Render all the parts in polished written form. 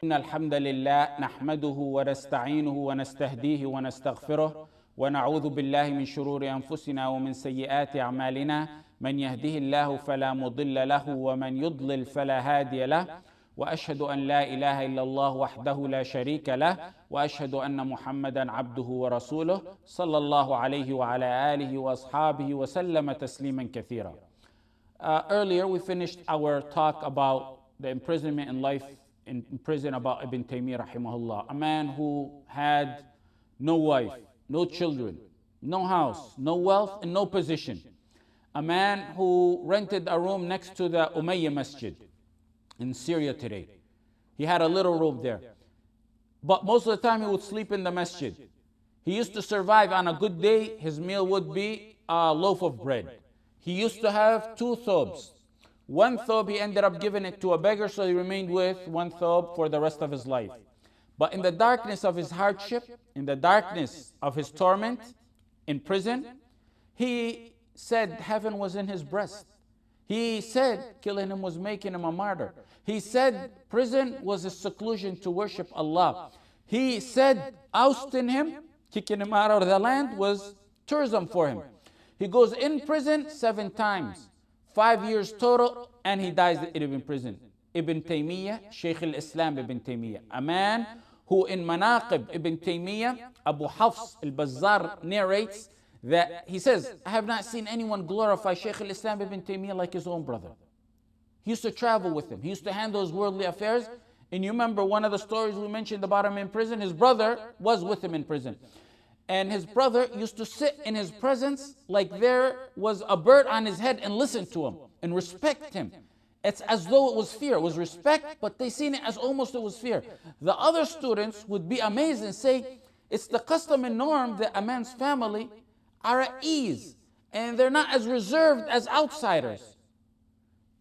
إن الحمد لله نحمده ونستعينه ونستهديه ونستغفره ونعوذ بالله من شرور أنفسنا ومن سيئات أعمالنا من يهده الله فلا مضل له ومن يضلل فلا هادي له وأشهد أن لا إله إلا الله وحده لا شريك له وأشهد أن محمدا عبده ورسوله صلى الله عليه وعلى آله وأصحابه وسلم تسليما كثيرا. Earlier we finished our talk about the imprisonment and life in prison about Ibn Taymiyyah rahimahullah, a man who had no wife, no children, no house, no wealth, and no position. A man who rented a room next to the Umayyah Masjid in Syria today. He had a little room there. But most of the time he would sleep in the masjid. He used to survive on a good day, his meal would be a loaf of bread. He used to have 2 thobs. 1 thob he ended up giving it to a beggar, so he remained with 1 thob for the rest of his life. But in the darkness of his hardship, in the darkness of his torment in prison, he said heaven was in his breast. He said killing him was making him a martyr. He said prison was a seclusion to worship Allah. He said ousting him, kicking him out of the land, was tourism for him. He goes in prison 7 times, 5 years total, and he dies in prison. Ibn Taymiyyah, Shaykh al-Islam Ibn Taymiyyah, a man who in Manaqib Ibn Taymiyyah, Abu Hafs al-Bazzar narrates that he says, I have not seen anyone glorify Shaykh al-Islam Ibn Taymiyyah like his own brother. He used to travel with him. He used to handle his worldly affairs. And you remember one of the stories we mentioned about him in prison, his brother was with him in prison. And his brother used to sit in his presence like there was a bird on his head and listen to him and respect him. It's as though it was fear. It was respect, but they seen it as almost it was fear. The other students would be amazed and say, it's the custom and norm that a man's family are at ease and they're not as reserved as outsiders.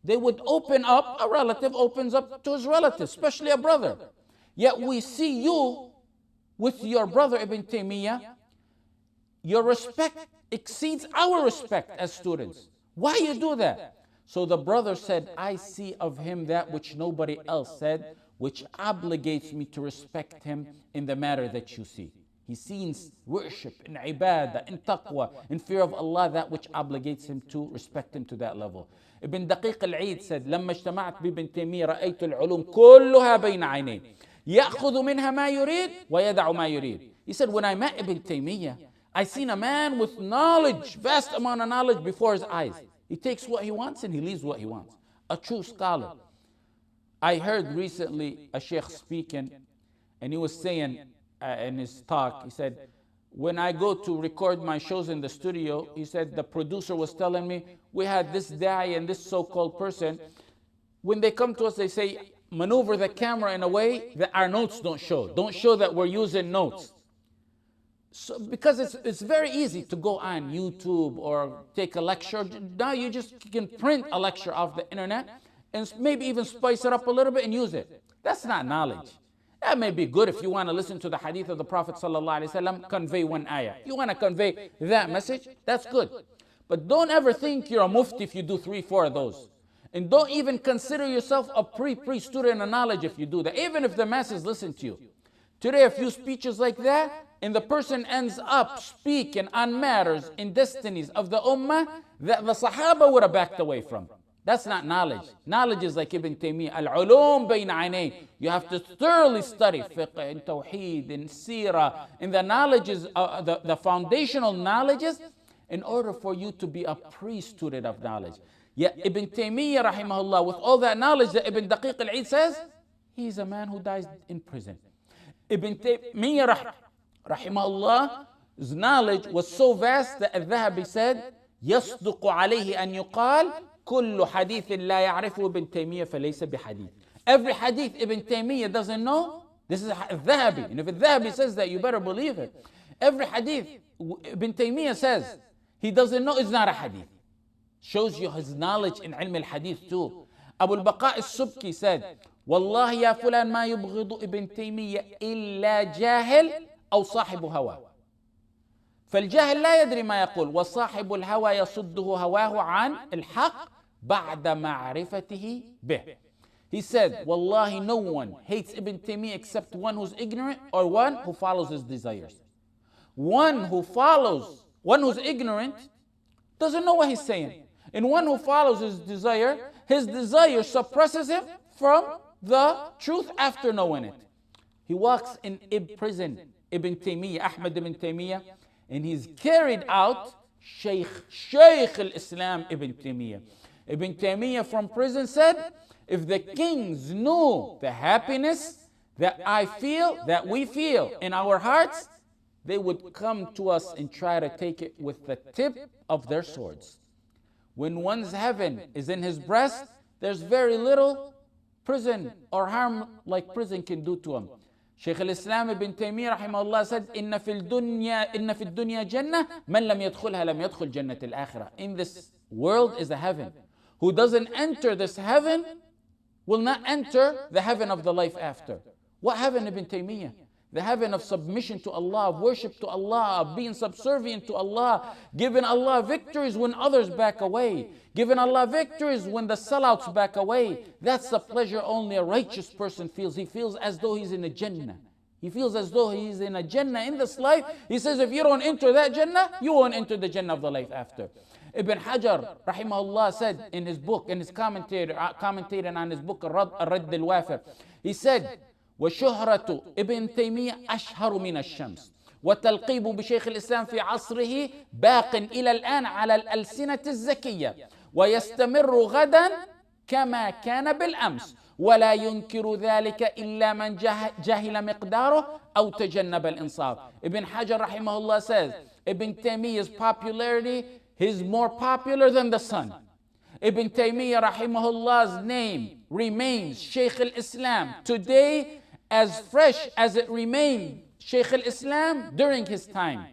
They would open up, a relative opens up to his relative, especially a brother. Yet we see you with your brother Ibn Taymiyyah, your respect exceeds our respect as students. Why you do that? So the brother said, I see of him that which nobody else said, which obligates me to respect him in the matter that you see. He sees worship in ibadah, in taqwa, in fear of Allah, that which obligates him to respect him to that level. Ibn Daqiq al-Eid said, لما اجتمعت بابن تيمية رأيت العلوم كلها بين عينيه يأخذ منها ما يريد ويدع ما يريد. He said, when I met Ibn Taymiyyah, I seen a man with knowledge, vast amount of knowledge before his eyes. He takes what he wants and he leaves what he wants. A true scholar. I heard recently a sheikh speaking, and he was saying in his talk, he said, when I go to record my shows in the studio, he said, the producer was telling me, we had this da'i and this so-called person. When they come to us, they say, maneuver the camera in a way that our notes don't show. Don't show that we're using notes. So, because it's very easy to go on YouTube or take a lecture. Now you just can print a lecture off the internet and maybe even spice it up a little bit and use it. That's not knowledge. That may be good if you want to listen to the hadith of the Prophet ﷺ, convey 1 ayah. If you want to convey that message, that's good. But don't ever think you're a mufti if you do 3, 4 of those. And don't even consider yourself a pre-student of knowledge if you do that, even if the masses listen to you. Today, a few speeches like that, and the person ends up speaking on matters and destinies of the ummah that the Sahaba would have backed away from. That's not knowledge. Knowledge is like Ibn Taymiyyah, al-ulum bayna aynay. You have to thoroughly study fiqh and tawheed and seerah and the knowledges, the foundational knowledges, in order for you to be a pre-student of knowledge. Yet Ibn Taymiyyah rahimahullah, with all that knowledge that Ibn Daqiq al-Eid says, he's a man who dies in prison. Ibn Taymiyyah rahimahullah's knowledge was so vast that al-Dhahabi said, يصدق عليه أن يقال كل حديث لا يعرفه ابن تيمية فليس بحديث. Every hadith Ibn Taymiyyah doesn't know, this is al-Dhahabi. And if al-Dhahabi says that, you better believe it. Every hadith Ibn Taymiyyah says he doesn't know, is not a hadith. Shows you his knowledge in ilm al-hadith too. Abu al-Baqa al-Subki said, والله يا فلان ما يبغض ابن تيمية إلا جاهل أو صاحب هوى. فالجاهل لا يدري ما يقول وصاحب الهوى يصده هواه عن الحق بعد معرفته به. He said, Wallahi, no one hates Ibn Taymiyyah except one who's ignorant or one who follows his desires. One who's ignorant, doesn't know what he's saying. And one who follows his desire suppresses him from the truth after knowing it. He walks in prison, Ibn Taymiyyah, Ahmad ibn Taymiyyah, and he's carried out Shaykh al-Islam Ibn Taymiyyah. Ibn Taymiyyah from prison said, if the kings knew the happiness that we feel in our hearts, they would come to us and try to take it with the tip of their swords. When one's heaven is in his breast, there's very little prison or harm like prison can do to him. Shaykh al-Islam Ibn Taymiyyah rahimahullah said, إن في الدنيا جنة من لم يدخلها لم يدخل جنة الآخرة. In this world is a heaven. Who doesn't enter this heaven will not enter the heaven of the life after. What heaven, Ibn Taymiyyah? The heaven of submission to Allah, of worship to Allah, of being subservient to Allah, giving Allah victories when others back away, giving Allah victories when the sellouts back away. That's the pleasure only a righteous person feels. He feels as though he's in a Jannah. He feels as though he's in a Jannah in this life. He says, if you don't enter that Jannah, you won't enter the Jannah of the life after. Ibn Hajar, rahimahullah, said in his book, in his commentating on his book, Ar-Radd al-Wafir, he said, وشهرة ابن تيمية أشهر من الشمس وتلقيب بشيخ الإسلام في عصره باق إلى الآن على الألسنة الزكية ويستمر غدا كما كان بالأمس ولا ينكر ذلك إلا من جهل مقداره أو تجنب الإنصاف. Ibn Hajar rahimahullah says, Ibn Taymiyyah's popularity is more popular than the sun. Ibn Taymiyyah rahimahullah's name remains Shaykh al-Islam today as fresh as it remained Shaykh al-Islam during his time.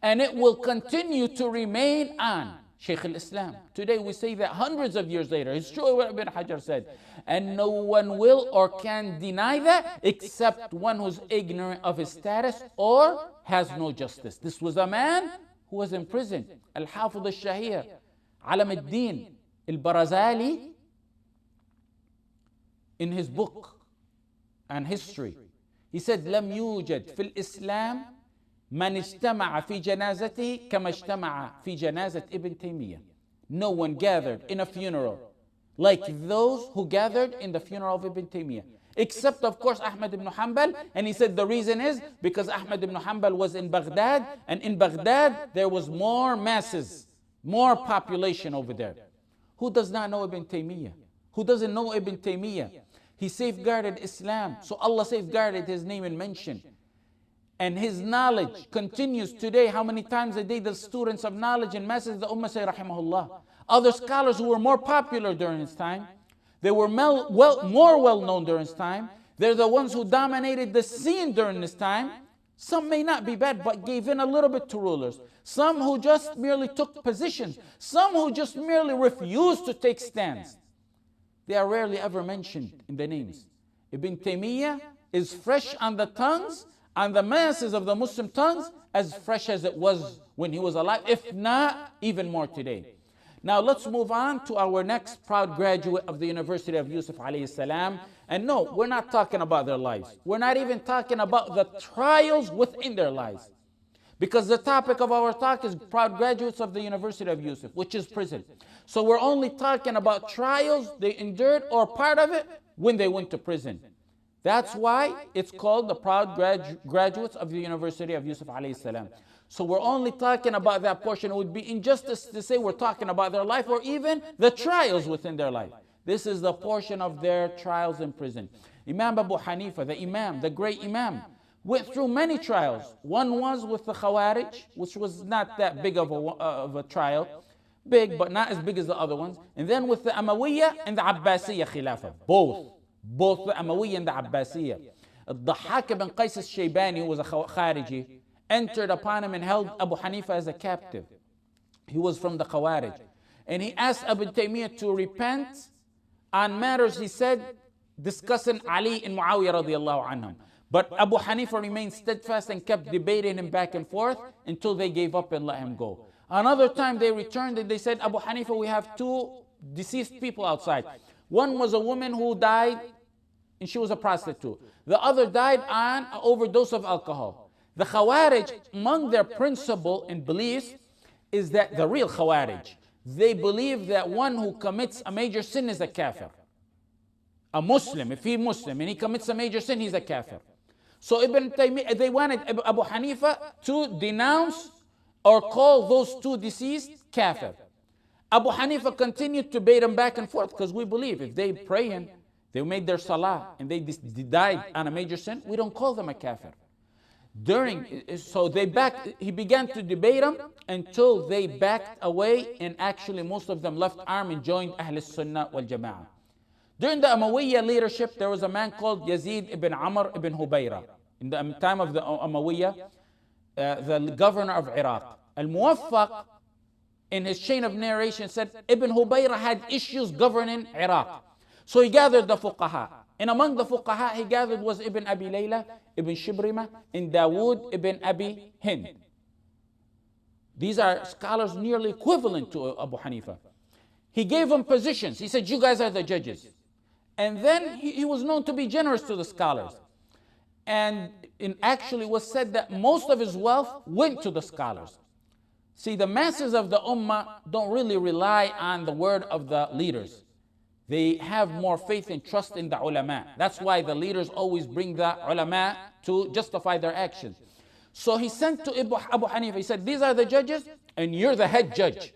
And it will continue to remain on Shaykh al-Islam. Today we say that hundreds of years later. It's true what Ibn Hajar said. And no one will or can deny that except one who's ignorant of his status or has no justice. This was a man who was in prison. Al-Hafidh al-Shahir, Alam al-Din al-Barazali, in his book on history, he said, لم يوجد في الإسلام من اجتمع في جنازته كما اجتمع في جنازة ابن تيمية. No one gathered in a funeral like those who gathered in the funeral of Ibn Taymiyyah. Except, of course, Ahmad ibn Hanbal. And he said the reason is because Ahmad ibn Hanbal was in Baghdad. And in Baghdad, there was more masses, more population over there. Who does not know Ibn Taymiyyah? Who doesn't know Ibn Taymiyyah? He safeguarded Islam. So Allah safeguarded his name and mention. And his knowledge continues today. How many times a day the students of knowledge and masses of the Ummah say, Rahimahullah. Other scholars who were more popular during his time, they were more well known during his time. They're the ones who dominated the scene during this time. Some may not be bad, but gave in a little bit to rulers. Some who just merely took positions. Some who just merely refused to take stands. They are rarely ever mentioned in the names. Ibn Taymiyyah is fresh on the tongues, on the masses of the Muslim tongues, as fresh as it was when he was alive, if not even more today. Now let's move on to our next proud graduate of the University of Yusuf alayhi salam. And no, we're not talking about their lives. We're not even talking about the trials within their lives. Because the topic of our talk is proud graduates of the University of Yusuf, which is prison. So we're only talking about trials they endured or part of it when they went to prison. That's why it's called the proud graduates of the University of Yusuf alayhi salam. So we're only talking about that portion. It would be injustice to say we're talking about their life or even the trials within their life. This is the portion of their trials in prison. Imam Abu Hanifa, the Imam, the great Imam, went through many trials. One was with the Khawarij, which was not that big of a trial. Big, but not as big as the other ones. And then with the Umayyah and the Abbasiyya Khilafah. Both the Umayyah and the Abbasiyya. Al-Dhahhak ibn Qais al-Shaybani, who was a Khariji, entered upon him and held Abu Hanifa as a captive. He was from the Khawarij. And he asked Ibn Taymiyyah to repent on matters, he said, discussing Ali and Muawiyah radiallahu anhum. But Abu Hanifa remained steadfast and kept debating him back and forth until they gave up and let him go. Another time they returned and they said, Abu Hanifa, we have two deceased people outside. One was a woman who died and she was a prostitute. The other died on an overdose of alcohol. The Khawarij, among their principle and beliefs, is that the real Khawarij, they believe that one who commits a major sin is a kafir. A Muslim, if he's Muslim and he commits a major sin, he's a kafir. So Ibn Taymiyyah, they wanted Abu Hanifa to denounce or call those two deceased kafir. Abu Hanifa continued to debate them back and forth, because we believe if they pray and they made their salah and they died on a major sin, we don't call them a kafir. He began to debate them until they backed away, and actually most of them left arm and joined Ahl Sunnah wal Jama'ah. During the Umayyad leadership, there was a man called Yazid ibn Amr ibn Hubayra. In the time of the Umayyad, the governor of Iraq. Al-Muwaffaq, in his chain of narration, said Ibn Hubayra had issues governing Iraq. So he gathered the fuqaha. And among the fuqaha he gathered was Ibn Abi Layla, Ibn Shibrima, and Dawood ibn Abi Hind. These are scholars nearly equivalent to Abu Hanifa. He gave them positions. He said, you guys are the judges. And then he was known to be generous to the scholars. And it actually was said that most of his wealth went to the scholars. See, the masses of the ummah don't really rely on the word of the leaders. They have more faith and trust in the ulama. That's why the leaders always bring the ulama to justify their actions. So he sent to Abu Hanifa, he said, these are the judges and you're the head judge.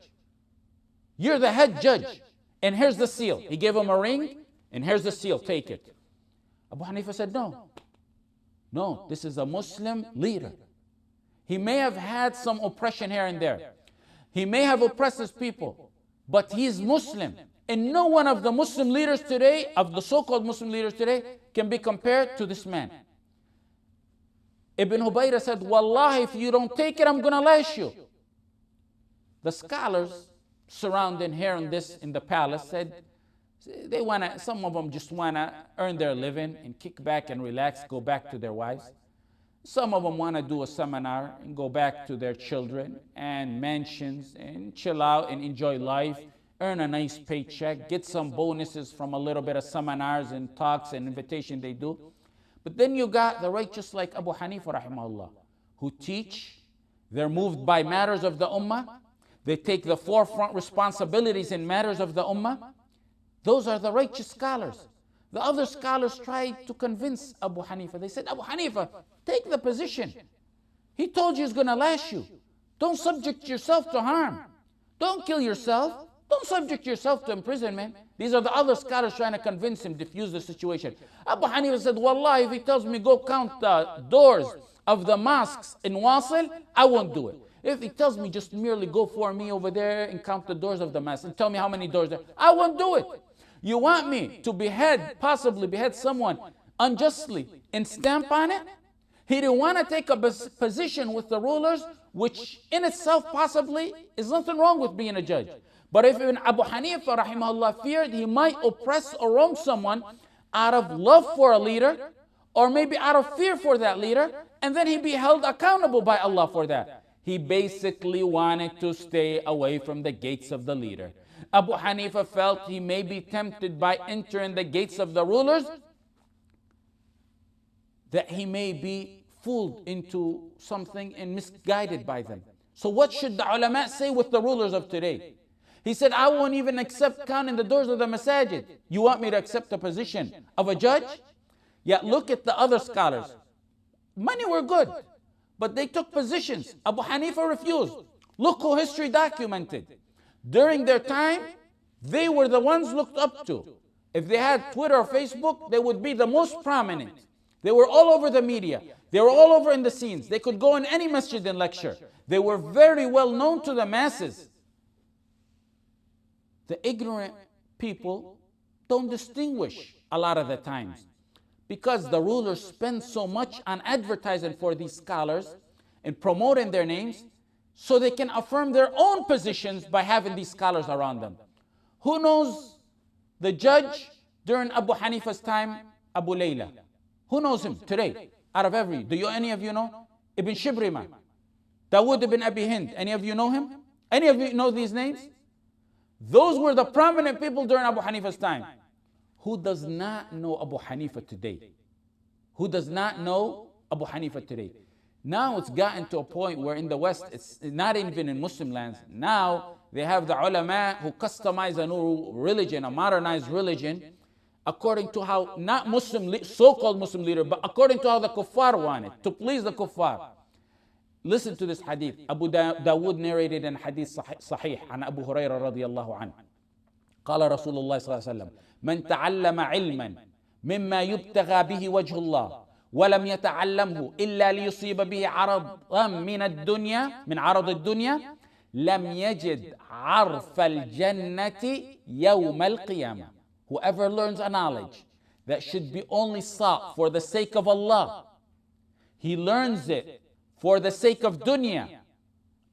You're the head judge. And here's the seal. He gave him a ring and here's the seal, take it. Abu Hanifa said, no, this is a Muslim leader. He may have had some oppression here and there. He may have oppressed his people, but he's Muslim. And no one of the Muslim leaders today, of the so-called Muslim leaders today, can be compared to this man. Ibn Hubayra said, Wallahi, if you don't take it, I'm going to lash you. The scholars surrounding here and this in the palace said, some of them just want to earn their living and kick back and relax, go back to their wives. Some of them want to do a seminar and go back to their children and mansions and chill out and enjoy life, earn a nice paycheck, get some bonuses from a little bit of seminars and talks and invitation they do. But then you got the righteous like Abu Hanifa rahimahullah, who teach, they're moved by matters of the ummah, they take the forefront responsibilities in matters of the ummah. Those are the righteous scholars. The other scholars tried to convince Abu Hanifa. They said, Abu Hanifa, take the position. He told you he's going to lash you. Don't subject yourself to harm. Don't kill yourself. Don't subject yourself to imprisonment. These are the other scholars trying to convince him, diffuse the situation. Abu Hanifa said, Wallahi, if he tells me go count the doors of the mosques in Wasil, I won't do it. If he tells me just merely go for me over there and count the doors of the mosque and tell me how many doors there, I won't do it. You want me to possibly behead someone unjustly and stamp on it? He didn't want to take a position with the rulers, which in itself possibly is nothing wrong with being a judge. But if Ibn Abu Hanifa rahimahullah feared he might oppress or wrong someone out of love for a leader, or maybe out of fear for that leader, and then he'd be held accountable by Allah for that. He basically wanted to stay away from the gates of the leader. Abu Hanifa felt he may be tempted by entering the gates of the rulers, that he may be fooled into something and misguided by them. So what should the ulama say with the rulers of today? He said, I won't even accept counting the doors of the masajid. You want me to accept the position of a judge? Yet look at the other scholars. Many were good, but they took positions. Abu Hanifa refused. Look who history documented. During their time, they were the ones looked up to. If they had Twitter or Facebook, they would be the most prominent. They were all over the media. They were all over in the scenes. They could go in any masjid and lecture. They were very well known to the masses. The ignorant people don't distinguish a lot of the times, because the rulers spend so much on advertising for these scholars and promoting their names, so they can affirm their own positions by having these scholars around them. Who knows the judge during Abu Hanifa's time, Abu Layla? Who knows him today? Out of any of you know? Ibn Shibrima, Dawood ibn Abi Hind. Any of you know him? Any of you know these names? Those were the prominent people during Abu Hanifa's time. who does not know Abu Hanifa today? Who does not know Abu Hanifa today? Now it's gotten to a point where in the West, it's not even in Muslim lands. Now they have the ulama who customize a new religion, a modernized religion, according to how, not Muslim, so-called Muslim leader, but according to how the kuffar wanted, to please the kuffar. Listen to this hadith. Abu Dawood narrated in hadith sahih عن أبو هريرة رضي الله عنه. قال رسول الله صلى الله عليه وسلم: من تعلم علما مما يبتغى به وجه الله ولم يتعلمه إلا ليصيب به عرضا من الدنيا من عرض الدنيا لم يجد عرف الجنة يوم القيامة. Whoever learns a knowledge that should be only sought for the sake of Allah, he learns it for the sake of dunya,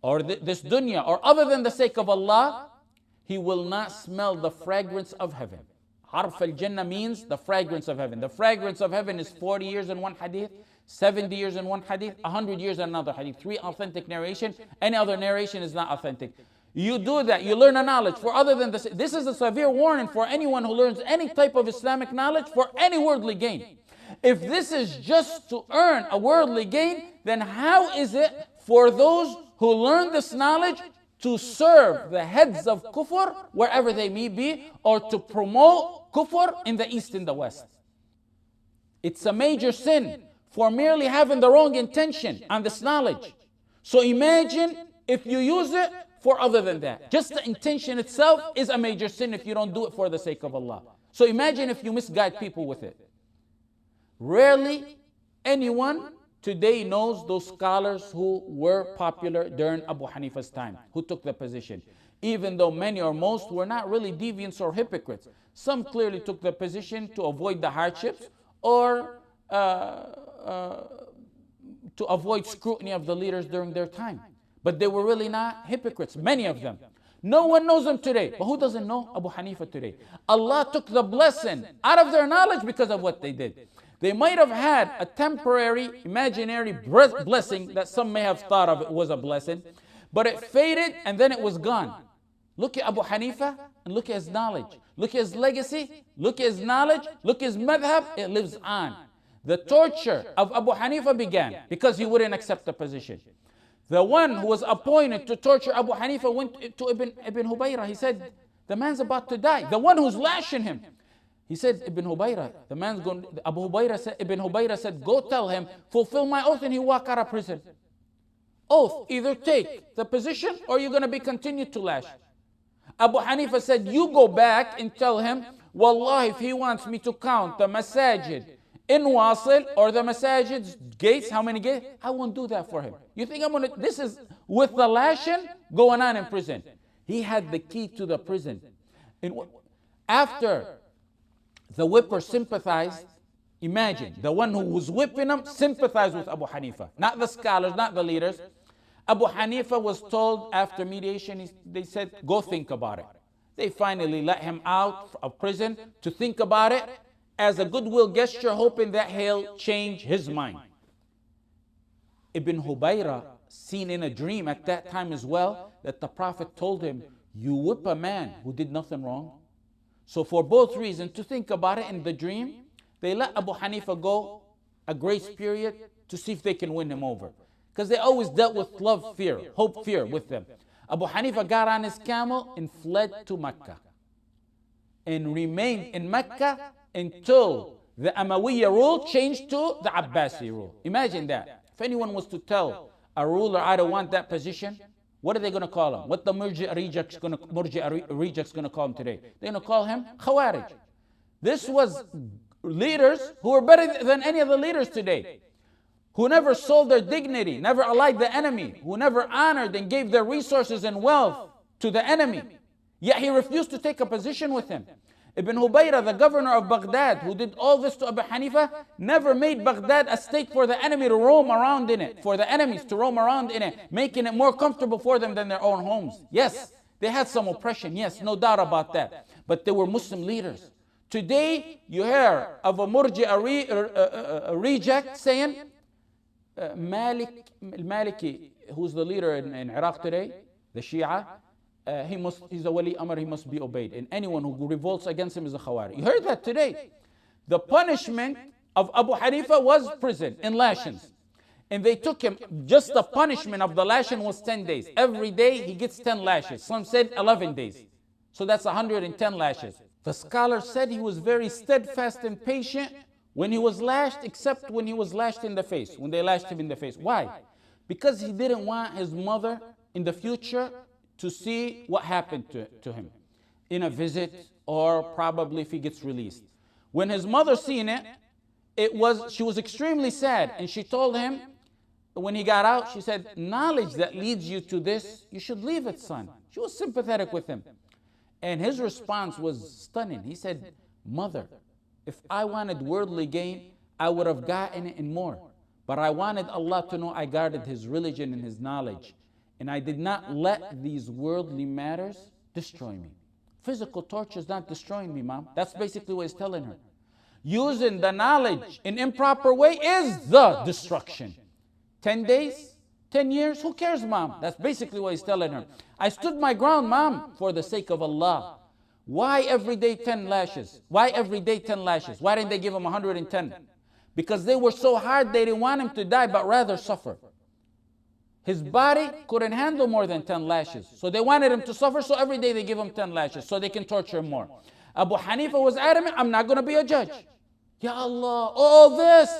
or this dunya, or other than the sake of Allah, he will not smell the fragrance of heaven. Arf al-Jannah means the fragrance of heaven. The fragrance of heaven is 40 years in one hadith, 70 years in one hadith, 100 years in another hadith. 3 authentic narration. Any other narration is not authentic. You do that, you learn a knowledge for other than this. This is a severe warning for anyone who learns any type of Islamic knowledge for any worldly gain. If this is just to earn a worldly gain, then how is it for those who learn this knowledge to serve the heads of kufr wherever they may be, or to promote kufr in the east and the west? It's a major sin for merely having the wrong intention on this knowledge. So imagine if you use it for other than that. Just the intention itself is a major sin if you don't do it for the sake of Allah. So imagine if you misguide people with it. Rarely anyone today knows those scholars who were popular during Abu Hanifa's time, who took the position. Even though many or most were not really deviants or hypocrites. Some clearly took the position to avoid the hardships or to avoid scrutiny of the leaders during their time. But they were really not hypocrites, many of them. No one knows them today. But who doesn't know Abu Hanifa today? Allah took the blessing out of their knowledge because of what they did. They might have had a temporary, imaginary blessing that some may have thought of it was a blessing, but it faded and then it was gone. Look at Abu Hanifa and look at his knowledge. Look at his legacy. Look at his knowledge. Look at his madhab. It lives on. The torture of Abu Hanifa began because he wouldn't accept the position. The one who was appointed to torture Abu Hanifa went to Ibn Hubayra. He said, the man's about to die. The one who's lashing him. He said, Ibn Hubayra, the man's going, Ibn Hubayra said, go tell him, fulfill my oath and he'll walk out of prison. Oath, either take the position or you're going to be continued to lash. Abu Hanifa said, you go back and tell him, Wallah, if he wants me to count the masajid in Wasil or the masajid's gates, how many gates? I won't do that for him. You think I'm going to, this is with the lashing going on in prison. He had the key to the prison. After the whipper sympathized, imagine, the one who was whipping him sympathized with Abu Hanifa. Not the scholars, not the leaders. Abu Hanifa was told after mediation, they said, go think about it. They finally let him out of prison to think about it as a goodwill gesture, hoping that he'll change his mind. Ibn Hubayra, seen in a dream at that time as well, that the Prophet told him, you whip a man who did nothing wrong. So for both reasons, to think about it in the dream, they let Abu Hanifa go a grace period to see if they can win him over. Because they always dealt with love, fear, hope, fear with them. Abu Hanifa got on his camel and fled to Mecca. And remained in Mecca until the Umayyad rule changed to the Abbasi rule. Imagine that. If anyone was to tell a ruler, I don't want that position, what are they going to call him? What the Murji'a rejects going to call him today? They're going to call him Khawarij. This was leaders who were better than any of the leaders today, who never sold their dignity, never allied the enemy, who never honored and gave their resources and wealth to the enemy. Yet he refused to take a position with him. Ibn Hubayra, the governor of Baghdad, who did all this to Abu Hanifa, never made Baghdad a state for the enemy to roam around in it, for the enemies to roam around in it, making it more comfortable for them than their own homes. Yes, they had some oppression, yes, no doubt about that. But they were Muslim leaders. Today, you hear of a Murji'a reject saying, Maliki, who's the leader in Iraq today, the Shia, he's a wali amr, he must be obeyed. And anyone who revolts against him is a khawari. You heard that today. The punishment of Abu Hanifa was prison in lashings. And they took him, just the punishment of the lashing was 10 days. Every day he gets 10 lashes. Some said 11 days. So that's 110 lashes. The scholar said he was very steadfast and patient when he was lashed, except when he was lashed in the face, when they lashed him in the face. Why? Because he didn't want his mother in the future to see what happened to him in a visit, or probably if he gets released. When his mother seen it, she was extremely sad, and she told him, when he got out, she said, knowledge that leads you to this, you should leave it, son. She was sympathetic with him. And his response was stunning. He said, mother, if I wanted worldly gain, I would have gotten it and more. But I wanted Allah to know I guarded His religion and His knowledge. And I did not let these worldly matters destroy me. Physical torture is not destroying me, mom. That's basically what he's telling her. Using the knowledge in improper way is the destruction. 10 days, 10 years, who cares, mom? That's basically what he's telling her. I stood my ground, mom, for the sake of Allah. Why every day 10 lashes? Why every day 10 lashes? Why didn't they give him 110? Because they were so hard, they didn't want him to die, but rather suffer. His body couldn't handle more than 10 lashes. So they wanted him to suffer, so every day they give him 10 lashes, so they can torture him more. Abu Hanifa was adamant, I'm not going to be a judge. Ya Allah, all this,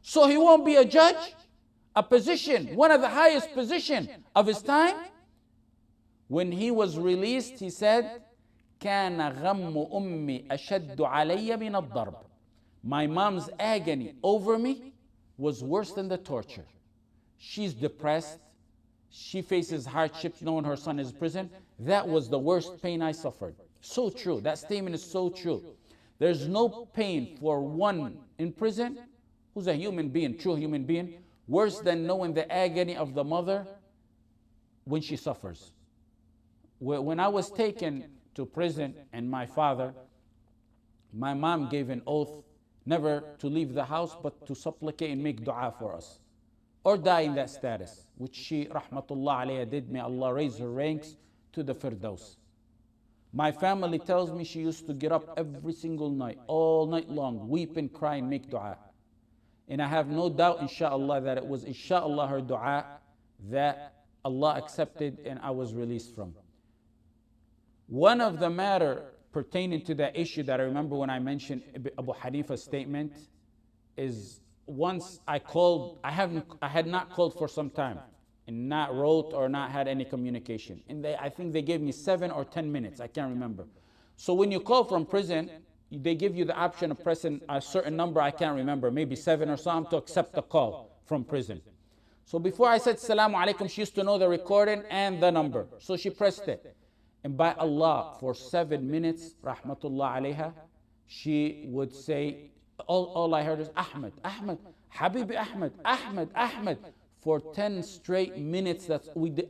so he won't be a judge? A position, one of the highest positions of his time. When he was released, he said, كان غم أمي أشد علي من الضرب. My mom's agony over me was worse than the torture. She's depressed. She faces hardships knowing her son is in prison. That was the worst pain I suffered. So true. That statement is so true. There's no pain for one in prison who's a human being, true human being, worse than knowing the agony of the mother when she suffers. When I was taken to prison and my father, my mom gave an oath never to leave the house but to supplicate and make dua for us, or die in that status, which she, rahmatullah alayha, did. May Allah raise her ranks to the Firdaus. My family tells me she used to get up every single night, all night long, weep and cry and make dua. And I have no doubt, inshallah, that it was inshallah her dua that Allah accepted and I was released from. One of the matter pertaining to that issue that I remember when I mentioned Abu Hanifa's statement is, once I called, I had not called for some time and not wrote or not had any communication. And I think they gave me 7 or 10 minutes, I can't remember. So when you call from prison, they give you the option of pressing a certain number, I can't remember, maybe 7 or something, to accept the call from prison. So before I said Assalamu alaikum, she used to know the recording and the number. So she pressed it. And by Allah, for 7 minutes, rahmatullah alayha, she would say, all I heard is Ahmad, Ahmad, Habibi Ahmad, Ahmad, Ahmad. For 10 straight minutes,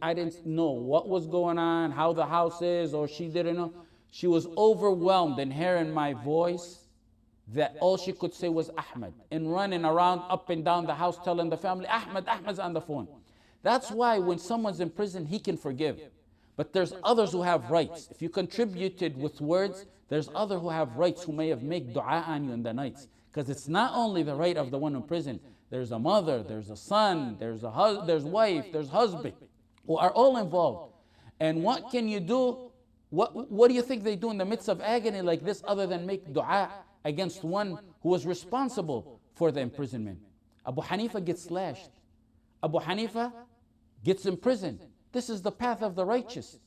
I didn't know what was going on, how the house is, or she didn't know. She was overwhelmed in hearing my voice, that all she could say was Ahmad, and running around up and down the house telling the family, Ahmad, Ahmad's on the phone. That's why when someone's in prison, he can forgive. But there's others who have rights. If you contributed with words, there's others who have rights who may have made dua on you in the nights. Because it's not only the right of the one in prison. There's a mother, there's a son, there's wife, there's husband, who are all involved. And what can you do? What do you think they do in the midst of agony like this other than make dua against one who was responsible for the imprisonment? Abu Hanifa gets slashed. Abu Hanifa gets imprisoned. This is the path of the righteous.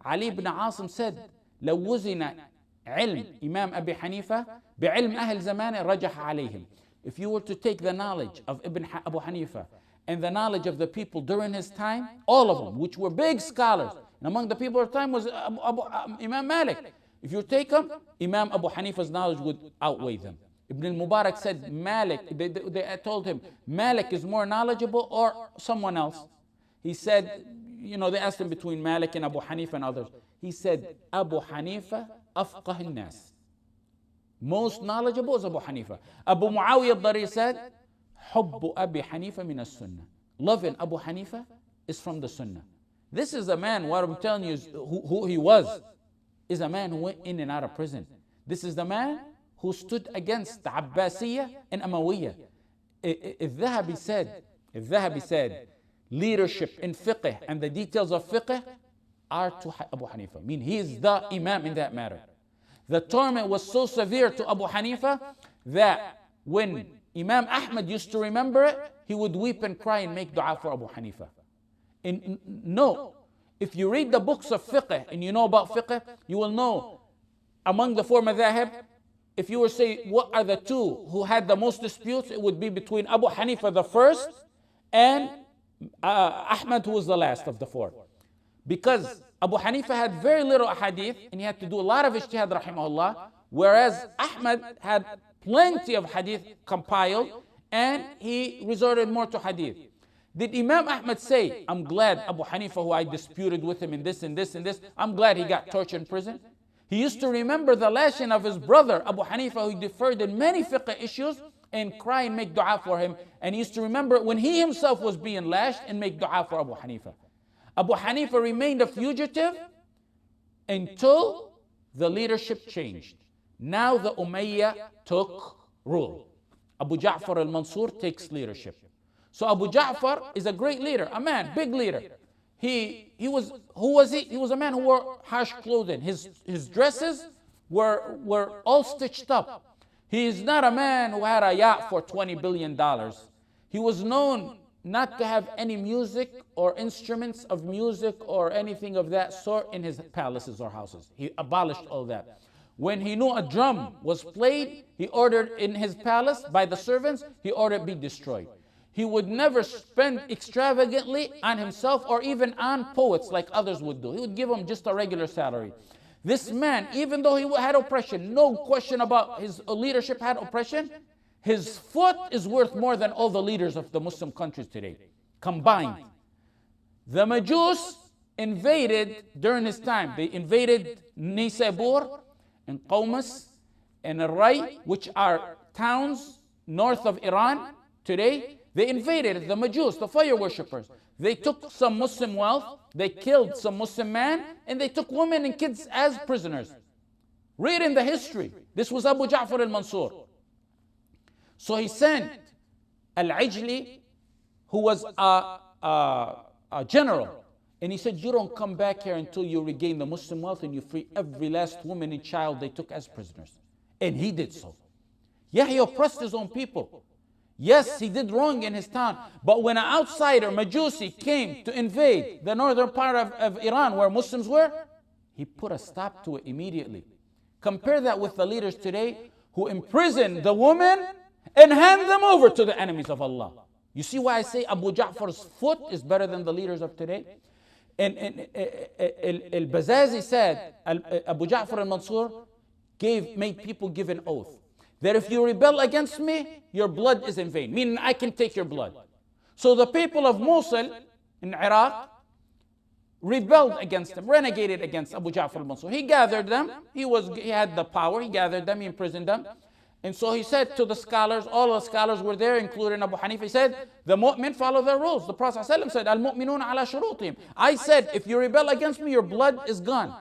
Ali ibn Asim said, لو وزن علم إمام أبي حنيفة بعلم أهل زمانه رجح عليهم. If you were to take the knowledge of Abu Hanifa and the knowledge of the people during his time, all of them, which were big scholars, and among the people of the time was Imam Malik. If you take them, Imam Abu Hanifa's knowledge would outweigh them. Ibn al-Mubarak said Malik, they told him, Malik is more knowledgeable or someone else. He said, they asked him between Malik and Abu Hanifa and others. He said, Abu Hanifa afqah al-nas. Most knowledgeable is Abu Hanifa. Abu Muawiyah al-Dari said, Hubbu Abi Hanifa min as-Sunnah. Loving Abu Hanifa is from the Sunnah. This is a man, what I'm telling you is who he was, is a man who went in and out of prison. This is the man who stood against the Abbasiyya and Umayyah. Al-Dhahabi said, leadership in fiqh and the details of fiqh are to Abu Hanifa. I mean, he is the Imam in that matter. The torment was so severe to Abu Hanifa that when Imam Ahmad used to remember it, he would weep and cry and make dua for Abu Hanifa. No, if you read the books of fiqh and you know about fiqh, you will know among the four madhahib, if you were to say what are the two who had the most disputes, it would be between Abu Hanifa the first and Ahmad, who was the last of the four. Because Abu Hanifa had very little hadith and he had to do a lot of ijtihad rahimahullah, whereas Ahmad had plenty of hadith compiled and he resorted more to hadith. Did Imam Ahmad say, I'm glad Abu Hanifa, who I disputed with him in this and this and this, I'm glad he got tortured in prison? He used to remember the lashing of his brother Abu Hanifa, who deferred in many fiqh issues, and cry and make dua for him. And he used to remember when he himself was being lashed and make dua for Abu Hanifa. Abu Hanifa remained a fugitive until the leadership changed. Now the Umayyah took rule. Abu Ja'far al-Mansur takes leadership. So Abu Ja'far is a great leader, a man, big leader. Who was he? He was a man who wore harsh clothing. His dresses were all stitched up. He is not a man who had a yacht for $20 billion. He was known not to have any music or instruments of music or anything of that sort in his palaces or houses. He abolished all that. When he knew a drum was played, he ordered in his palace by the servants, he ordered it be destroyed. He would never spend extravagantly on himself or even on poets like others would do. He would give them just a regular salary. This man, even though he had oppression, no question about his leadership had oppression, his foot is worth more than all the leaders of the Muslim countries today, combined. The Majus invaded during his time. They invaded Nisabur and Qawmas and Rai, which are towns north of Iran today. They invaded the Majus, the fire worshippers. They took some Muslim wealth, they killed some Muslim man, and they took women and kids as prisoners. Read in the history. This was Abu Ja'far al-Mansur. So he sent Al-Ijli, who was a general, and he said, you don't come back here until you regain the Muslim wealth and you free every last woman and child they took as prisoners. And he did so. Yeah, he oppressed his own people. Yes, he did wrong in his town. But when an outsider, Majusi, came to invade the northern part of Iran where Muslims were, he put a stop to it immediately. Compare that with the leaders today who imprison the women and hand them over to the enemies of Allah. You see why I say Abu Ja'far's foot is better than the leaders of today? And Al-Bazazi said, Abu Ja'far al-Mansur made people give an oath that if you rebel against me, your blood is in vain, meaning I can take your blood. So the people of Mosul in Iraq rebelled against him, renegated against Abu Ja'far al-Mansur. He gathered them, he had the power, he gathered them, he imprisoned them. And so he said to the scholars, all the scholars were there, including Abu Hanifa, he said, the mu'min follow their rules. The Prophet ﷺ said, al-mu'minuna ala shurutihim. I said, if you rebel against me, your blood is gone.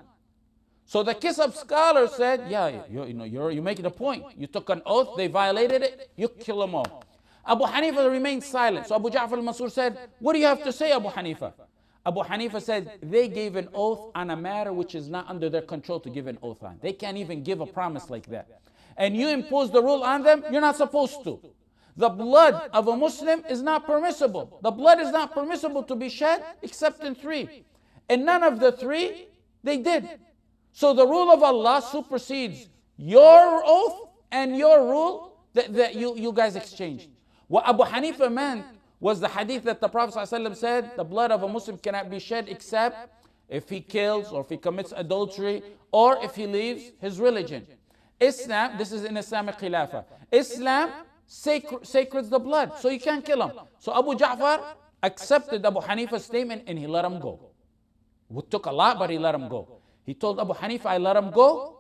So the Kisab scholars said, yeah, you're making a point. You took an oath, they violated it, you kill them all. Abu Hanifa remained silent. So Abu Ja'far al-Mansur said, what do you have to say, Abu Hanifa? Abu Hanifa said, they gave an oath on a matter which is not under their control to give an oath on. They can't even give a promise like that. And you impose the rule on them, you're not supposed to. The blood of a Muslim is not permissible. The blood is not permissible to be shed except in three. And none of the three, they did. So the rule of Allah supersedes your oath and your rule that you guys exchanged. What Abu Hanifa meant was the hadith that the Prophet ﷺ said, the blood of a Muslim cannot be shed except if he kills or if he commits adultery or if he leaves his religion. Islam, this is in Islamic Khilafah. Islam sacreds the blood, so you can't kill him. So Abu Ja'far accepted Abu Hanifa's statement and he let him go. It took a lot, but he let him go. He told Abu Hanifa, I let him go.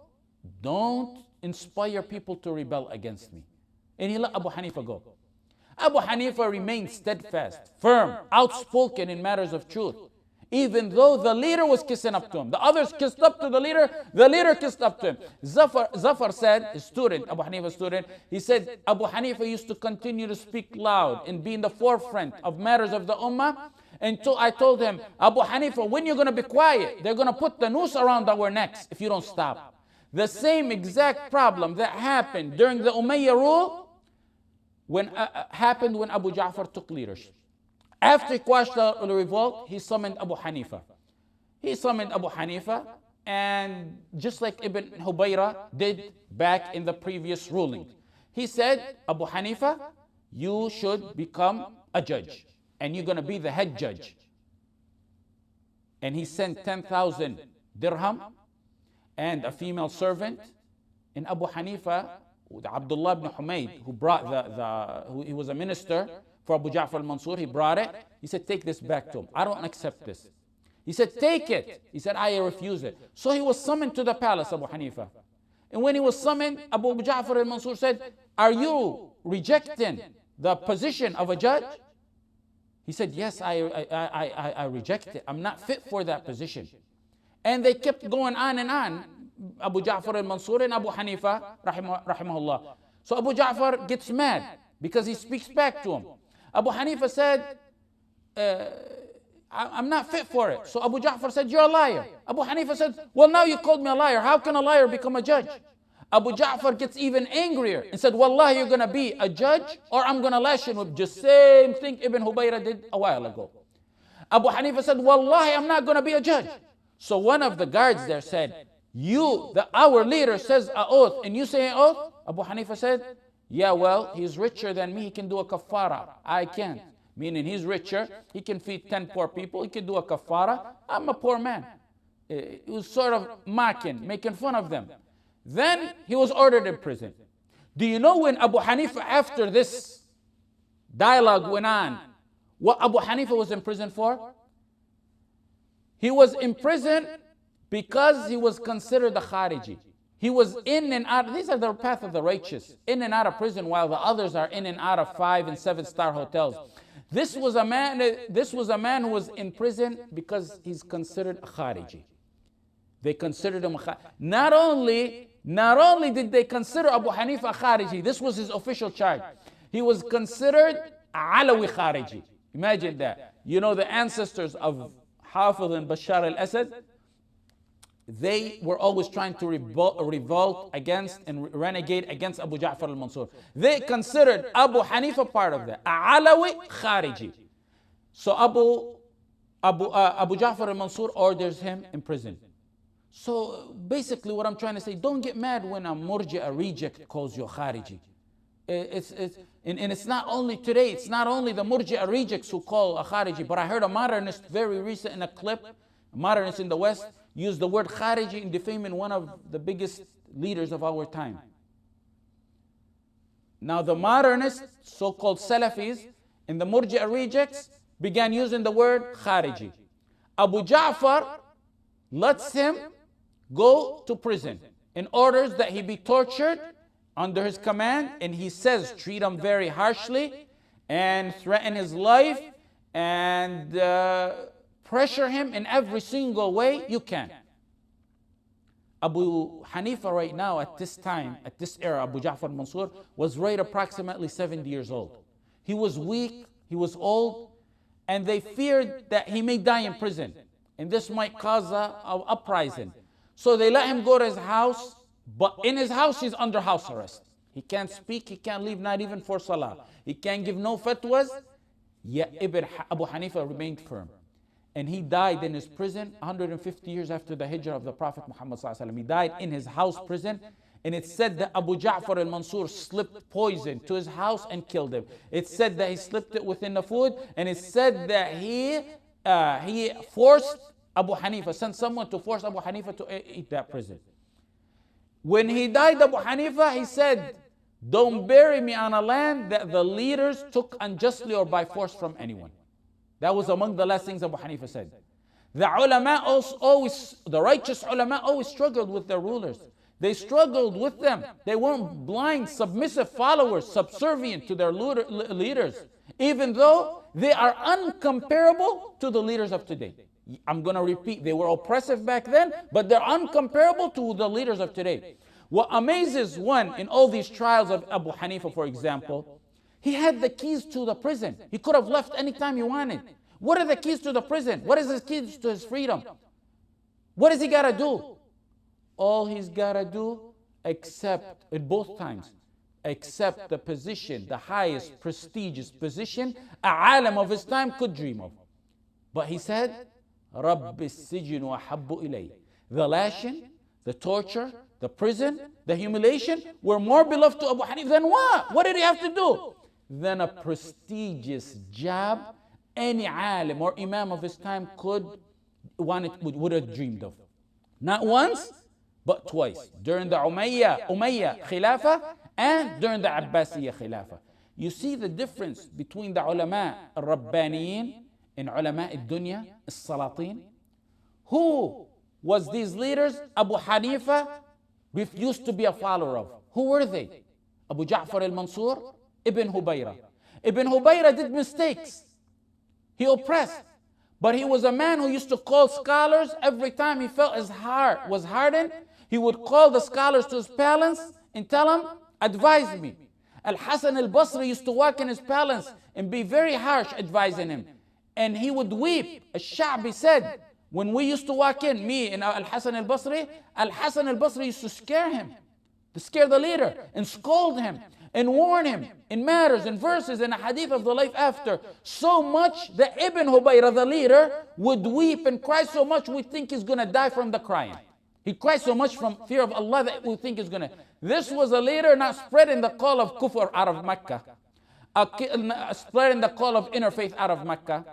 Don't inspire people to rebel against me. And he let Abu Hanifa go. Abu Hanifa remained steadfast, firm, outspoken in matters of truth. Even though the leader was kissing up to him. The others kissed up to the leader kissed up to him. Zafar said, his student, Abu Hanifa's student, he said, Abu Hanifa used to continue to speak loud and be in the forefront of matters of the ummah. Until I told him, Abu Hanifa, when you're going to be quiet? They're going to put the noose around our necks if you don't stop. The same exact problem that happened during the Umayyad rule happened when Abu Ja'far took leadership. After he quashed the revolt, he summoned Abu Hanifa. And just like Ibn Hubayra did back in the previous ruling, he said, Abu Hanifa, you should become a judge, and you're going to be the head judge. And he sent 10,000 dirham and a female servant. And Abu Hanifa, Abdullah ibn Humayd, who brought he was a minister for Abu Ja'far al-Mansur, he brought it. He said, take this back to him. I don't accept this. He said, take it. He said, I refuse it. So he was summoned to the palace, Abu Hanifa. And when he was summoned, Abu Ja'far al-Mansur said, are you rejecting the position of a judge? He said, yes, I reject it. I'm not fit for that position. And they kept going on and on, Abu Ja'far al-Mansur and Abu Hanifa, rahimahullah. So Abu Ja'far gets mad because he speaks back to him. Abu Hanifa said, I'm not fit for it. So Abu Ja'far said, you're a liar. Abu Hanifa said, well, now you called me a liar. How can a liar become a judge? Abu Ja'far gets even angrier and said, Wallahi, you're going to be a judge or I'm going to lash him with just same thing Ibn Hubayra did a while ago. Abu Hanifa said, Wallahi, I'm not going to be a judge. So one of the guards there said, our leader says an oath and you say an oath? Abu Hanifa said, yeah, well, he's richer than me. He can do a kafara. I can't. Meaning he's richer. He can feed 10 poor people. He can do a kafara. I'm a poor man. He was sort of making fun of them. Then he was ordered in prison. Do you know when Abu Hanifa, after this dialogue went on, what Abu Hanifa was in prison for? He was in prison because he was considered a Khariji. He was in and out. These are the path of the righteous. In and out of prison while the others are in and out of 5- and 7-star hotels. This was a man who was in prison because he's considered a Khariji. They considered him a Khariji. Not only did they consider Abu Hanifa a Khariji, this was his official charge. He was considered Alawi Khariji. Imagine that. You know the ancestors of Hafiz and Bashar al-Assad? They were always trying to revolt against and renegade against Abu Ja'far al-Mansur. They considered Abu Hanifa part of that. Alawi Khariji. So Abu Ja'far al-Mansur orders him in prison. So basically what I'm trying to say, don't get mad when a Murji'a reject calls you a Khariji. And it's not only today, it's not only the Murji'a rejects who call a Khariji, but I heard a modernist very recent in a clip, a modernist in the West, use the word Khariji in defaming one of the biggest leaders of our time. Now the modernists, so-called Salafis, and the Murji'a rejects began using the word Khariji. Abu Ja'far lets him go to prison and orders that he be tortured under his command, and he says treat him very harshly and threaten his life and pressure him in every single way you can. Abu Hanifa right now at this time, at this era, Abu Ja'far Mansur was right approximately 70 years old. He was weak, he was old, and they feared that he may die in prison. And this might cause an uprising. So they let him go to his house, but in his house he's under house arrest. He can't speak, he can't leave, not even for salah. He can't give no fatwas. Yet Abu Hanifa remained firm. And he died in his prison 150 years after the hijrah of the Prophet Muhammad ﷺ. He died in his house prison. And it said that Abu Ja'far al-Mansur slipped poison to his house and killed him. It said that he slipped it within the food. And it said that he forced Abu Hanifa, sent someone to force Abu Hanifa to eat that prison. When he died, Abu Hanifa, he said, don't bury me on a land that the leaders took unjustly or by force from anyone. That was among the last things Abu Hanifa said. The ulama the righteous ulama always struggled with their rulers. They struggled with them. They weren't blind, submissive followers, subservient to their leaders, even though they are uncomparable to the leaders of today. I'm going to repeat, they were oppressive back then, but they're uncomparable to the leaders of today. What amazes one in all these trials of Abu Hanifa, for example, he had the keys to the prison. He could have left anytime he wanted. What are the keys to the prison? What is the keys to his freedom? What does he got to do? All he's got to do, accept, at both times, accept the position, the highest prestigious position a alim of his time could dream of. But he said, رَبِّ السِّجْنُ وَحَبُّ إِلَيْهِ. The lashing, the torture, the prison, the humiliation were more beloved to Abu Hanifa than what? What did he have to do? Than a prestigious job any alim or imam of his time would have dreamed of. Not once, but twice. During the Umayyah Khilafah and during the Abbasiyya Khilafah. You see the difference between the ulama al-Rabbaniyin and ulama al-Dunya, al-Salatin. Who was these leaders Abu Hanifa refused to be a follower of? Who were they? Abu Ja'far al-Mansur, Ibn Hubayra. Ibn Hubayra did mistakes. He oppressed. But he was a man who used to call scholars every time he felt his heart was hardened. He would call the scholars to his palace and tell them, advise me. Al-Hasan al-Basri used to walk in his palace and be very harsh advising him. And he would weep. Al-Sha'bi said, when we used to walk in, me and Al-Hasan al-Basri used to scare him, to scare the leader and scold him and warn him in matters and verses and a hadith of the life after. So much that Ibn Hubayra, the leader, would weep and cry so much we think he's going to die from the crying. He cried so much from fear of Allah that we think he's going to. This was a leader not spreading the call of kufr out of Mecca, spreading the call of interfaith out of Mecca.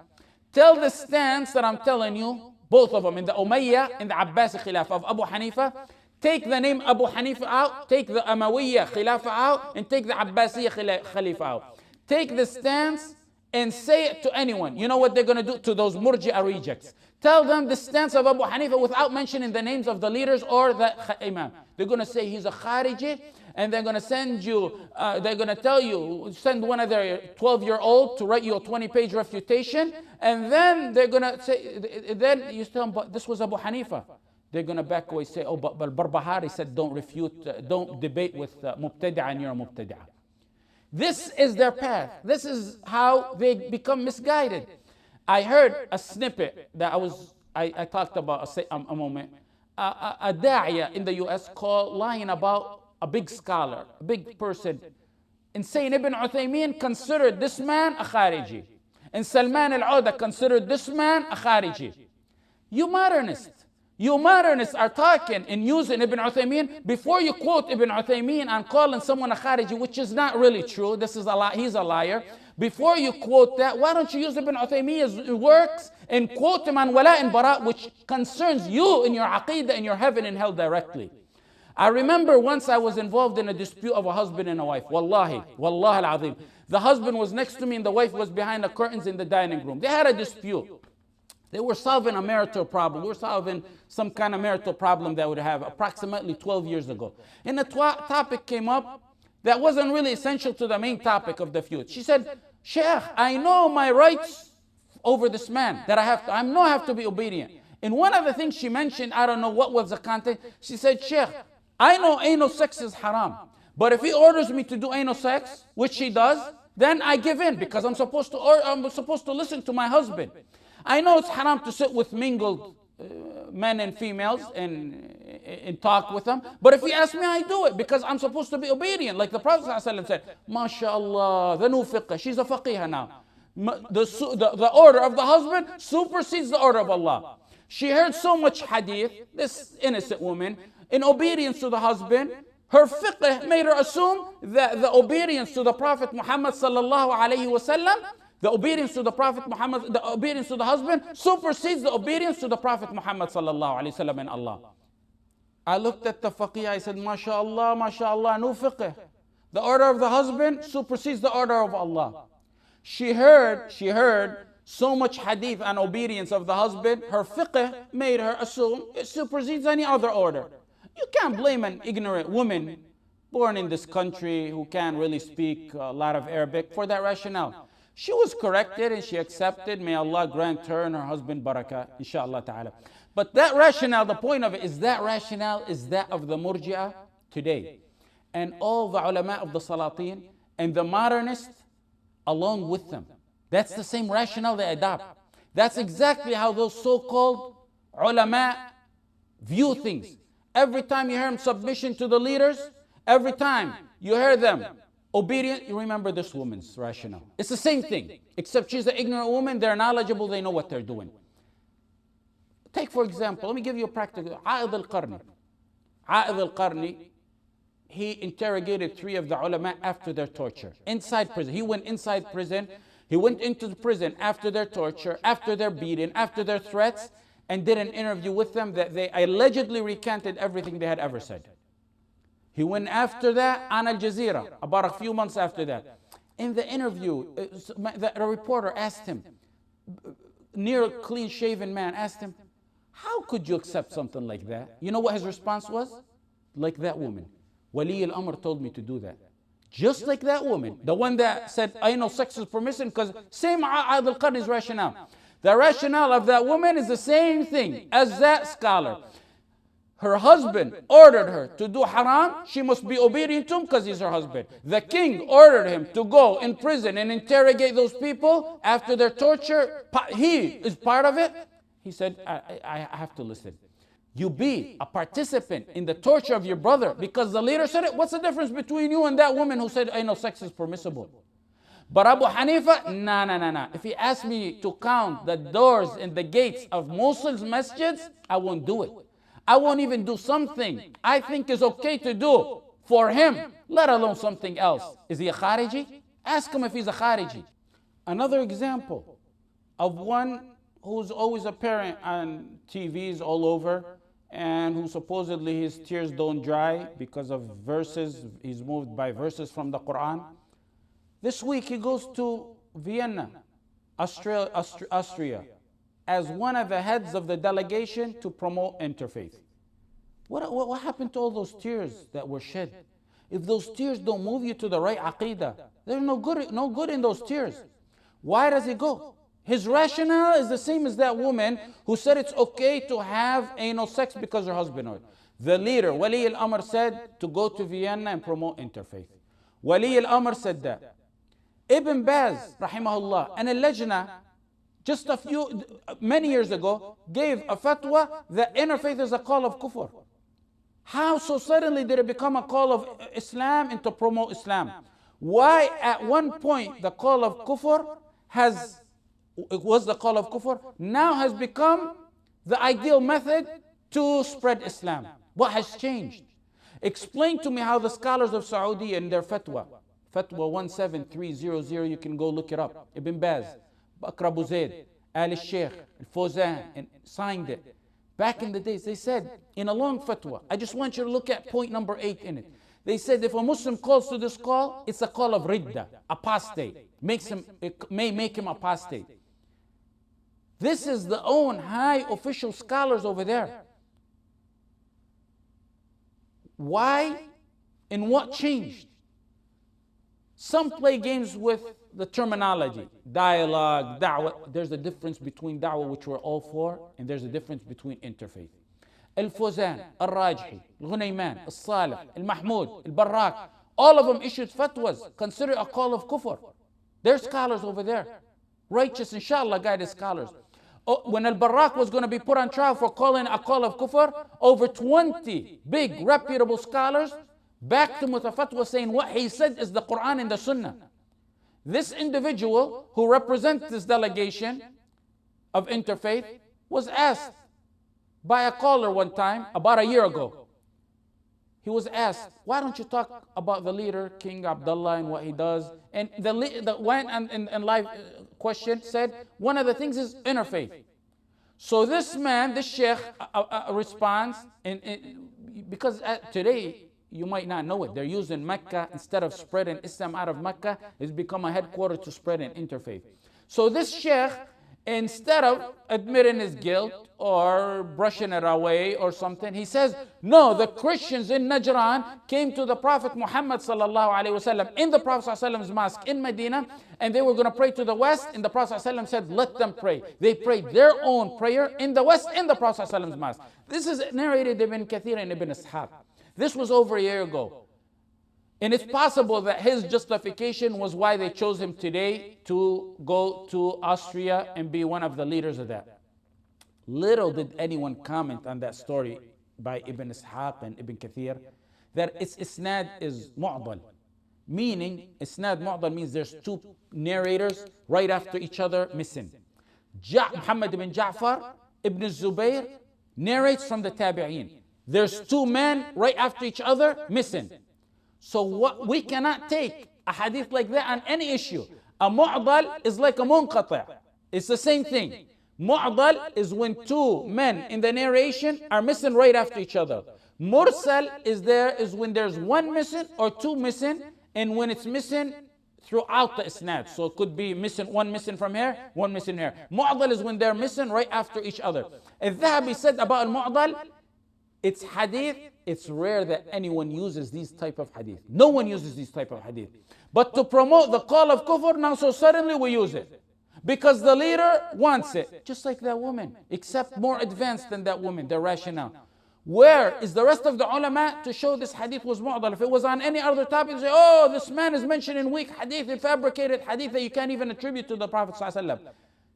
Tell the stance that I'm telling you, both of them, in the Umayyah and the Abbasi Khilafah of Abu Hanifa. Take the name Abu Hanifa out, take the Umayyah Khilafah out, and take the Abbasiyya Khalifa out. Take the stance and say it to anyone. You know what they're going to do to those Murji'a rejects? Tell them the stance of Abu Hanifa without mentioning the names of the leaders or the Imam. They're going to say he's a Khariji, and they're going to send you, they're going to tell you, send one of their 12-year-old to write you a 20-page refutation, and then they're going to say, then you tell them, but this was Abu Hanifa. They're going to back away, say, oh, but Barbahari said don't refute, don't debate with Mubtadi'a and you're a Mubtadi'a. This is their path. This is how they become misguided. I heard a snippet that I talked about a moment. A da'iyah in the US lying about a big scholar, a big person, and saying Ibn Uthaymeen considered this man a Khariji. And Salman al-Auda considered this man a Khariji. You modernists are talking and using Ibn Uthaymeen. Before you quote Ibn Uthaymeen and calling someone a Khariji, which is not really true, this is a lie, he's a liar. Before you quote that, why don't you use Ibn Uthaymeen's works and quote him on Wala and Bara, which concerns you in your Aqeedah and your heaven and hell directly. I remember once I was involved in a dispute of a husband and a wife. Wallahi al-azim. The husband was next to me and the wife was behind the curtains in the dining room. They had a dispute. They were solving a marital problem. We were solving some kind of marital problem that would have approximately 12 years ago. And the topic came up that wasn't really essential to the main topic of the feud. She said, Sheikh, I know my rights over this man, that I have to be obedient. And one of the things she mentioned, I don't know what was the content, she said, Sheikh, I know anal sex is haram, but if he orders me to do anal sex, which he does, then I give in because I'm supposed to listen to my husband. I know it's haram to sit with mingled men and females and talk with them, but if he asks me, I do it because I'm supposed to be obedient. Like the Prophet ﷺ said, MashaAllah, the new fiqh, she's a faqihah now. The order of the husband supersedes the order of Allah. She heard so much hadith, this innocent woman, in obedience to the husband. Her fiqh made her assume that the obedience to the Prophet Muhammad sallallahu alayhi wasallam, the obedience to the Prophet Muhammad, the obedience to the husband supersedes the obedience to the Prophet Muhammad sallallahu alayhi wasallam and Allah. I looked at the faqih, I said, MashaAllah, MashaAllah, new fiqh. The order of the husband supersedes the order of Allah. She heard so much hadith and obedience of the husband, her fiqh made her assume it supersedes any other order. You can't blame an ignorant woman born in this country who can't really speak a lot of Arabic for that rationale. She was corrected and she accepted. May Allah grant her and her husband barakah, inshallah ta'ala. But that rationale, the point of it is that rationale is that of the murji'ah today. And all the ulama of the Salatin and the modernists along with them. That's the same rationale they adopt. That's exactly how those so-called ulama view things. Every time you hear them submission to the leaders, every time you hear them obedient, you remember this woman's rationale. It's the same thing, except she's an ignorant woman, they're knowledgeable, they know what they're doing. Take for example, let me give you a practical, A'id al-Qarni. A'id al-Qarni, he interrogated 3 of the ulama after their torture, inside prison. He went inside prison, he went into the prison after their torture, after their beating, after their threats, and did an interview with them that they allegedly recanted everything they had ever said. He went after that on Al Jazeera, about a few months after that. In the interview, the reporter asked him, near clean-shaven man, asked him, how could you accept something like that? You know what his response was? Like that woman. Wali al-Amr told me to do that. Just like that woman, the one that said, I know sex is permissible, because same A'id al-Qarni's rationale. The rationale of that woman is the same thing as that scholar. Her husband ordered her to do haram, she must be obedient to him because he's her husband. The king ordered him to go in prison and interrogate those people after their torture. He is part of it. He said, I have to listen. You be a participant in the torture of your brother because the leader said it. What's the difference between you and that woman who said, I know sex is permissible? But Abu Hanifa, nah. If he asked me to count the doors and the gates of Mosul's masjids, I won't do it. I won't even do something I think is okay to do for him, let alone something else. Is he a Khariji? Ask him if he's a Khariji. Another example of one who's always apparent on TVs all over and who supposedly his tears don't dry because of verses, he's moved by verses from the Quran. This week he goes to Vienna, Austria, as one of the heads of the delegation to promote interfaith. What happened to all those tears that were shed? If those tears don't move you to the right aqidah, there's no good in those tears. Why does he go? His rationale is the same as that woman who said it's okay to have anal sex because her husband ordered. The leader, Wali al-Amr, said to go to Vienna and promote interfaith. Wali al-Amr said that. Ibn Baz, rahimahullah, and al-Lajna, just many years ago, gave a fatwa that interfaith is a call of kufr. How so suddenly did it become a call of Islam and to promote Islam? Why at one point the call of kufr now has become the ideal method to spread Islam? What has changed? Explain to me how the scholars of Saudi in their fatwa 17300, you can go look it up, Ibn Baz, Bakr Abu Zayd, Al-Sheikh, Al-Fawzan, and signed it. Back in the days, they said, in a long fatwa, I just want you to look at point number 8 in it. They said if a Muslim calls to this call, it's a call of ridda, apostate. It may make him apostate. This is the own high official scholars over there. Why and what changed? Some play games with the terminology, dialogue, da'wah. There's a difference between da'wah, which we're all for, and there's a difference between interfaith. Al-Fawzan, Al-Rajhi, Al-Ghunayman, Al-Salih, Al-Mahmud, Al-Barrak, all of them issued fatwas, consider a call of kufr. They're scholars over there. Righteous, inshallah, guided scholars. When Al-Barrak was going to be put on trial for calling a call of kufr, over 20 big, reputable scholars backed him with a fatwa saying what he said is the Quran and the Sunnah. This individual who represents this delegation of interfaith was asked by a caller one time, about a year ago. He was asked, why don't you talk about the leader, King Abdullah, and what he does? And the one in live question said, one of the things is interfaith. So this man, this sheikh, responds, because today, you might not know it, they're using Mecca, instead of spreading Islam out of Mecca, it's become a headquarters to spread an interfaith. So this sheikh instead of admitting his guilt or brushing it away or something, he says, no, the Christians in Najran came to the Prophet Muhammad sallallahu alaihi wasallam in the Prophet sallallahu alaihi wasallam's mosque in Medina, and they were going to pray to the west, and the Prophet sallallahu alaihi wasallam said, let them pray. They prayed their own prayer in the west in the Prophet sallallahu alaihi wasallam's mosque. This is narrated Ibn Kathir and Ibn Ishaq. This was over a year ago. And it's possible that his justification was why they chose him today to go to Austria and be one of the leaders of that. Little did anyone comment on that story by Ibn Ishaq and Ibn Kathir, that its isnad is mu'dal. Meaning, isnad mu'dal means there's two narrators right after each other missing. Muhammad ibn Ja'far ibn Zubayr narrates from the Tabi'een. There's two men right after each other missing. So we cannot take a hadith like that on any issue. A mu'dal is like a munqati'. It's the same thing. Mu'dal is when two men in the narration are missing right after each other. Mursal is when there's one missing or two missing, and when it's missing throughout the isnad. So it could be one missing from here, one missing here. Mu'dal is when they're missing right after each other. Al-Dhahabi said about al-mu'dal, it's hadith, it's rare that anyone uses these type of hadith. No one uses these type of hadith. But to promote the call of kufr, now so suddenly we use it. Because the leader wants it. Just like that woman, except more advanced than that woman, their rationale. Where is the rest of the ulama to show this hadith was mu'dal? If it was on any other topic, they say, oh, this man is mentioned in weak hadith, in fabricated hadith that you can't even attribute to the Prophet ﷺ.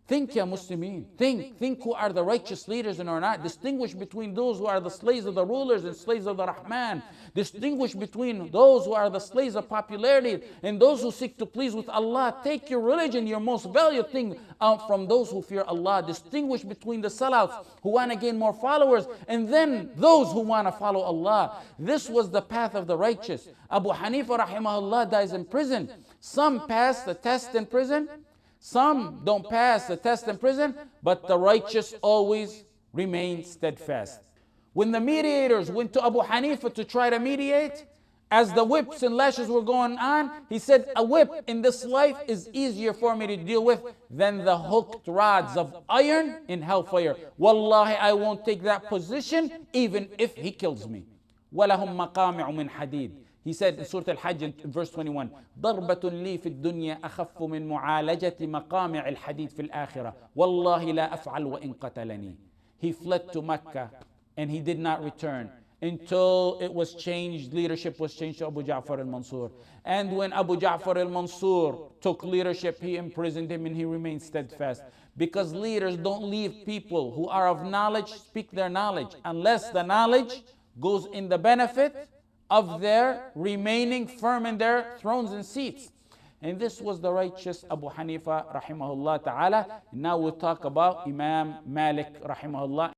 Think, ya Muslimin, think who are the righteous leaders and are not. Distinguish between those who are the slaves of the rulers and slaves of the Rahman. Distinguish between those who are the slaves of popularity and those who seek to please with Allah. Take your religion, your most valued thing, out from those who fear Allah. Distinguish between the sellouts who want to gain more followers and then those who want to follow Allah. This was the path of the righteous. Abu Hanifa rahimahullah dies in prison. Some pass the test in prison. Some don't pass the test in prison, but the righteous always remain steadfast. When the mediators went to Abu Hanifa to try to mediate, as the whips and lashes were going on, he said, a whip in this life is easier for me to deal with than the hooked rods of iron in hellfire. Wallahi, I won't take that position even if he kills me. وَلَهُمْ مَقَامِعُ مِنْ حَدِيدٍ. He said in Surah Al-Hajj in verse 21, ضربة لي في الدنيا أخف من معالجة مقامع الحديد في الآخرة والله لا أفعل وإن قتلني. He fled to Mecca and he did not return until it was changed, leadership was changed to Abu Ja'far al-Mansur. And when Abu Ja'far al-Mansur took leadership, he imprisoned him and he remained steadfast. Because leaders don't leave people who are of knowledge speak their knowledge unless the knowledge goes in the benefit of their remaining firm in their thrones and seats. And this was the righteous Abu Hanifa rahimahullah ta'ala. Now we'll talk about Imam Malik rahimahullah.